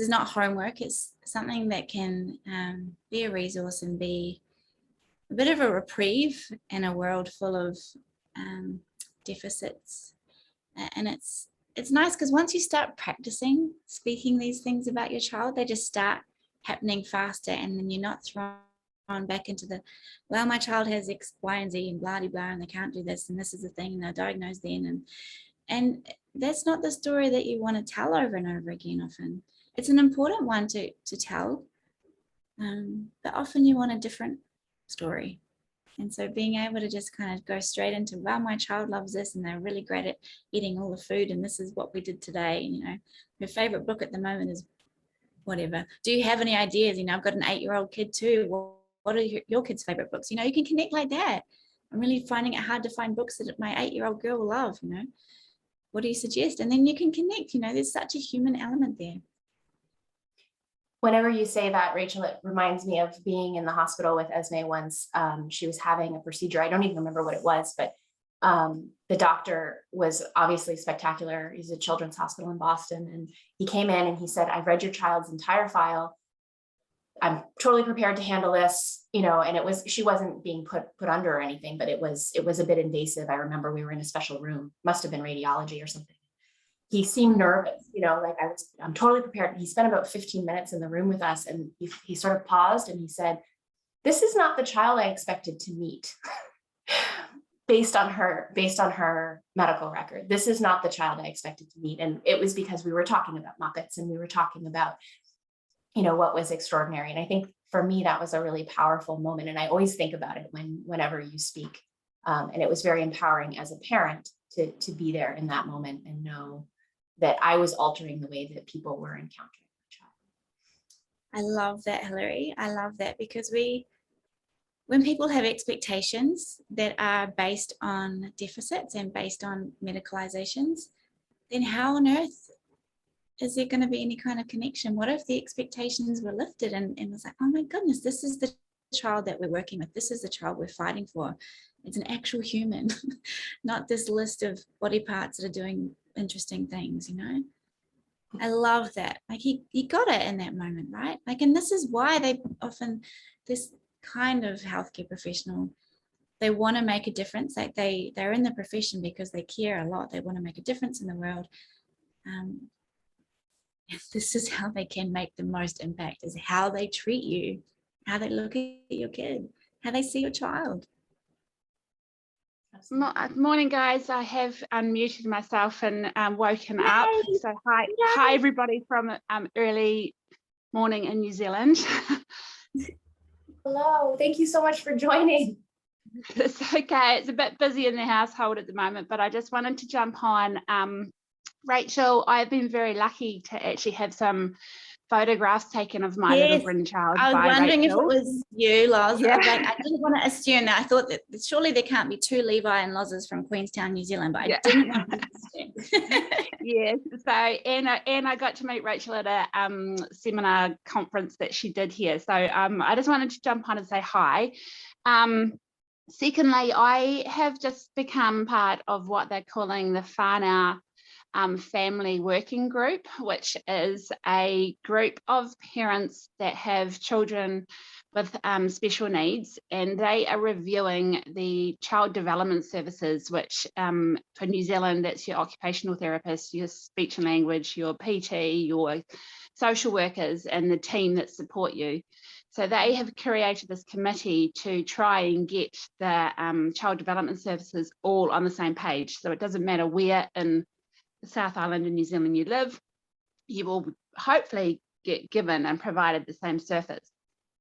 not homework. It's something that can be a resource and be a bit of a reprieve in a world full of deficits. And it's nice because once you start practicing speaking these things about your child, they just start happening faster, and then you're not thrown back into the, well, my child has X, Y, and Z and blah, blah, blah, and they can't do this, and this is the thing, and they're diagnosed then. And that's not the story that you want to tell over and over again often. It's an important one to tell, but often you want a different story. And so being able to just kind of go straight into, well, my child loves this and they're really great at eating all the food, and this is what we did today. Her favorite book at the moment is whatever. Do you have any ideas? I've got an 8-year-old kid too. What are your kids' favorite books? You can connect like that. I'm really finding it hard to find books that my 8-year-old girl will love. What do you suggest? And then you can connect. There's such a human element there. Whenever you say that, Rachel, it reminds me of being in the hospital with Esme once. She was having a procedure. I don't even remember what it was, but the doctor was obviously spectacular. He's a children's hospital in Boston. And he came in and he said, I've read your child's entire file. I'm totally prepared to handle this, and she wasn't being put under or anything, but it was a bit invasive. I remember we were in a special room, must've been radiology or something. He seemed nervous, I'm totally prepared. He spent about 15 minutes in the room with us, and he sort of paused and he said, this is not the child I expected to meet based on her medical record. This is not the child I expected to meet. And it was because we were talking about Muppets, and we were talking about, what was extraordinary. And I think for me, that was a really powerful moment. And I always think about it whenever you speak. And it was very empowering as a parent to be there in that moment and know that I was altering the way that people were encountering the child. I love that, Hilary. I love that, because when people have expectations that are based on deficits and based on medicalizations, then how on earth is there going to be any kind of connection? What if the expectations were lifted and was like, oh my goodness, this is the child that we're working with. This is the child we're fighting for. It's an actual human, not this list of body parts that are doing interesting things, I love that. Like he got it in that moment, right? And this is why they often, this kind of healthcare professional, they want to make a difference. Like they're in the profession because they care a lot. They want to make a difference in the world. This is how they can make the most impact, is how they treat you, how they look at your kid, how they see your child. Morning, guys. I have unmuted myself and woken up. So hi everybody from early morning in New Zealand. Hello, thank you so much for joining. It's okay. It's a bit busy in the household at the moment, but I just wanted to jump on Rachel, I've been very lucky to actually have some photographs taken of my little Yes, GRIN child I was by wondering Rachel. if it was you, Loz. Yeah. I didn't want to assume that. I thought that surely there can't be two Levi and Lozes from Queenstown, New Zealand, but I didn't want to assume. Yes. So and I got to meet Rachel at a seminar conference that she did here. So I just wanted to jump on and say hi. Secondly, I have just become part of what they're calling the whānau family working group, which is a group of parents that have children with special needs, and they are reviewing the child development services, which for New Zealand, that's your occupational therapist, your speech and language, your PT, your social workers, and the team that support you. So they have created this committee to try and get the child development services all on the same page. So it doesn't matter where in the South Island in New Zealand you live, you will hopefully get given and provided the same service.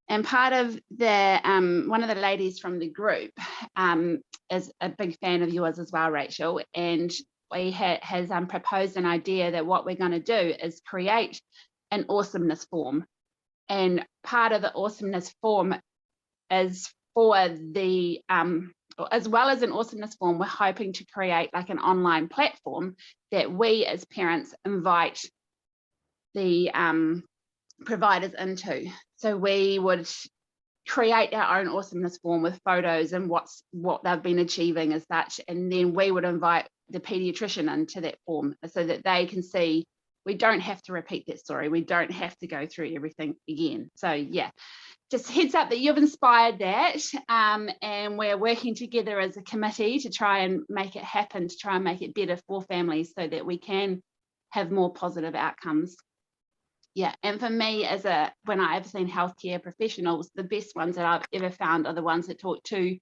And part of the one of the ladies from the group is a big fan of yours as well, Rachel, and we has proposed an idea that what we're going to do is create an awesomeness form. And part of the awesomeness form is for the as well as an awesomeness form, we're hoping to create like an online platform that we as parents invite the providers into. So we would create our own awesomeness form with photos and what they've been achieving as such, and then we would invite the pediatrician into that form so that they can see we don't have to repeat that story. We don't have to go through everything again. So yeah, just heads up that you've inspired that, and we're working together as a committee to try and make it happen, to try and make it better for families so that we can have more positive outcomes. Yeah, and for me, when I've seen healthcare professionals, the best ones that I've ever found are the ones that talk to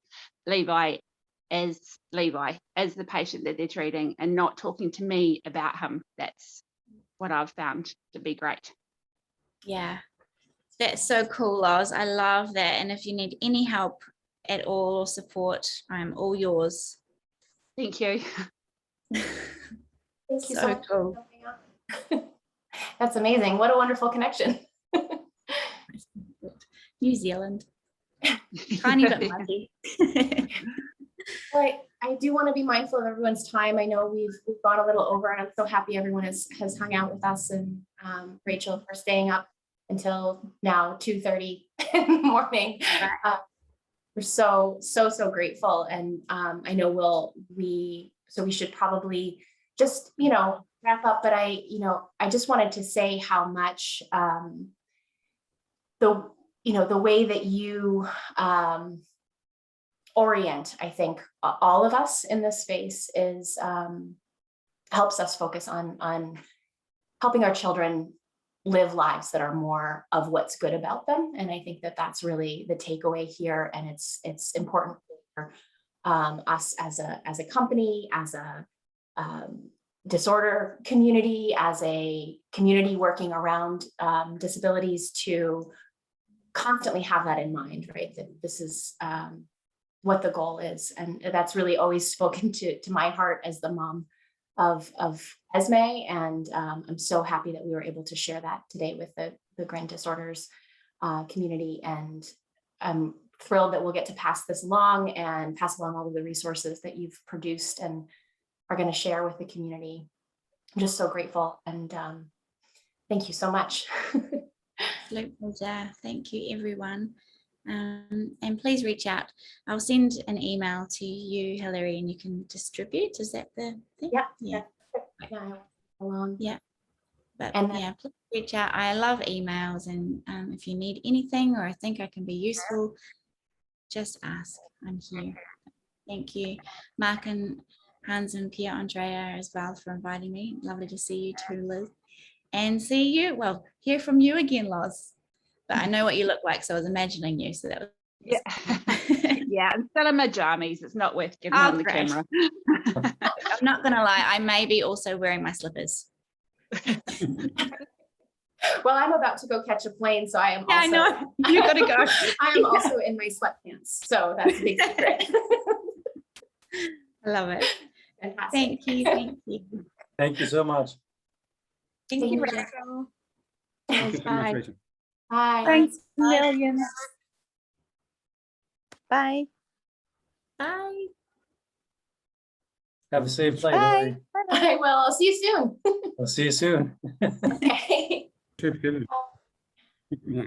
Levi, as the patient that they're treating, and not talking to me about him. That's what I've found to be great. Yeah, that's so cool, Loz. I love that. And if you need any help at all or support, I'm all yours. Thank you. Thank you so So much. cool. That's amazing. What a wonderful connection. New Zealand. Tiny bit muddy. Well, I do want to be mindful of everyone's time. I know we've gone a little over, and I'm so happy everyone has hung out with us, and Rachel for staying up until now 2:30 in the morning. We're so grateful, and I know we should probably just wrap up. But I just wanted to say how much the way that you orient, I think, all of us in this space is helps us focus on helping our children live lives that are more of what's good about them. And I think that that's really the takeaway here. And it's important for us as a company, as a disorder community, as a community working around disabilities, to constantly have that in mind, right? That this is what the goal is. And that's really always spoken to my heart as the mom of Esme. And I'm so happy that we were able to share that today with the GRIN disorders community. And I'm thrilled that we'll get to pass this along and pass along all of the resources that you've produced and are going to share with the community. I'm just so grateful. And thank you so much. Absolute pleasure. Thank you, everyone. And please reach out. I'll send an email to you, Hilary, and you can distribute. Is that the thing? Yeah. Yeah. But and yeah, please reach out. I love emails, and if you need anything or I think I can be useful, just ask. I'm here. Thank you, Mark and Hans and Pierre Andrea as well for inviting me. Lovely to see you too, Liz. And hear from you again, Loz. But I know what you look like, so I was imagining you. So that was yeah. Instead of my jammies, it's not worth getting on the camera. I'm not gonna lie, I may be also wearing my slippers. Well, I'm about to go catch a plane, so I am. Yeah, also, I know. You gotta go. I am also in my sweatpants, so that's a big secret. I love it. Fantastic. Thank you. Thank you. Thank you so much. Thank Thank you, you. Rachel. Thank you so much, Bye. Rachel. Hi. Thanks Bye. millions. Bye. Bye. Have a safe flight. Bye. I will. I'll see you soon. I'll see you soon. Okay. Good. Yeah.